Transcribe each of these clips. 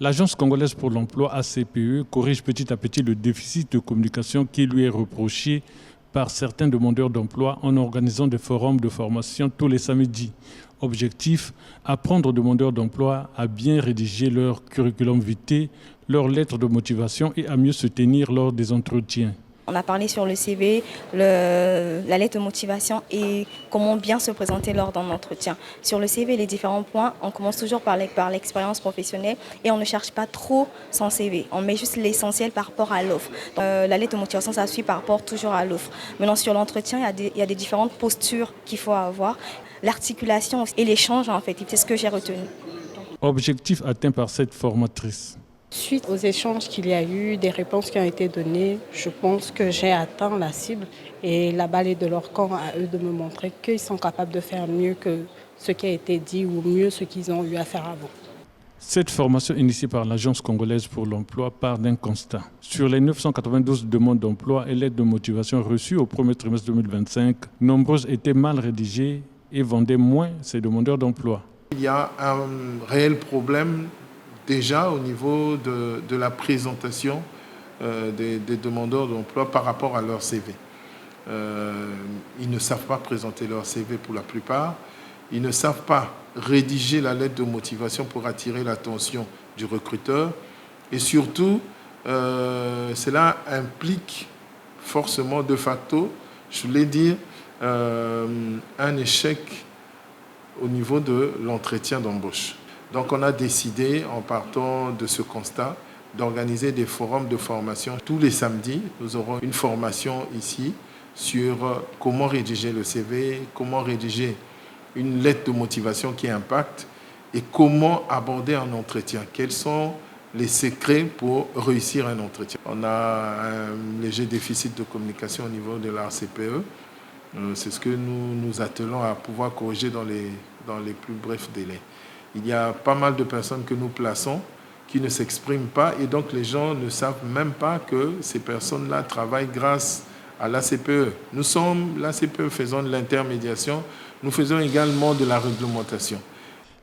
L'Agence congolaise pour l'emploi ACPE corrige petit à petit le déficit de communication qui lui est reproché par certains demandeurs d'emploi en organisant des forums de formation tous les samedis. Objectif, apprendre aux demandeurs d'emploi à bien rédiger leur curriculum vitae, leurs lettres de motivation et à mieux se tenir lors des entretiens. On a parlé sur le CV, la lettre de motivation et comment bien se présenter lors d'un entretien. Sur le CV, les différents points, on commence toujours par l'expérience professionnelle et on ne cherche pas trop son CV. On met juste l'essentiel par rapport à l'offre. La lettre de motivation, ça suit par rapport toujours à l'offre. Maintenant, sur l'entretien, il y a des différentes postures qu'il faut avoir. L'articulation et l'échange, en fait, c'est ce que j'ai retenu. Objectif atteint par cette formatrice. Suite aux échanges qu'il y a eu, des réponses qui ont été données, je pense que j'ai atteint la cible et la balle est de leur camp à eux de me montrer qu'ils sont capables de faire mieux que ce qui a été dit ou mieux ce qu'ils ont eu à faire avant. Cette formation initiée par l'Agence congolaise pour l'emploi part d'un constat. Sur les 992 demandes d'emploi et lettres de motivation reçues au premier trimestre 2025, nombreuses étaient mal rédigées et vendaient moins ces demandeurs d'emploi. Il y a un réel problème déjà au niveau de la présentation des demandeurs d'emploi par rapport à leur CV. Ils ne savent pas présenter leur CV pour la plupart. Ils ne savent pas rédiger la lettre de motivation pour attirer l'attention du recruteur. Et surtout, cela implique forcément de facto, je voulais dire, un échec au niveau de l'entretien d'embauche. Donc on a décidé, en partant de ce constat, d'organiser des forums de formation. Tous les samedis, nous aurons une formation ici sur comment rédiger le CV, comment rédiger une lettre de motivation qui impacte et comment aborder un entretien. Quels sont les secrets pour réussir un entretien? On a un léger déficit de communication au niveau de la CPE. C'est ce que nous nous attelons à pouvoir corriger dans les plus brefs délais. Il y a pas mal de personnes que nous plaçons qui ne s'expriment pas et donc les gens ne savent même pas que ces personnes-là travaillent grâce à l'ACPE. Nous sommes, l'ACPE faisant de l'intermédiation, nous faisons également de la réglementation.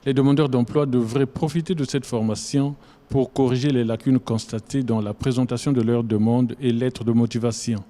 Les demandeurs d'emploi devraient profiter de cette formation pour corriger les lacunes constatées dans la présentation de leurs demandes et lettres de motivation.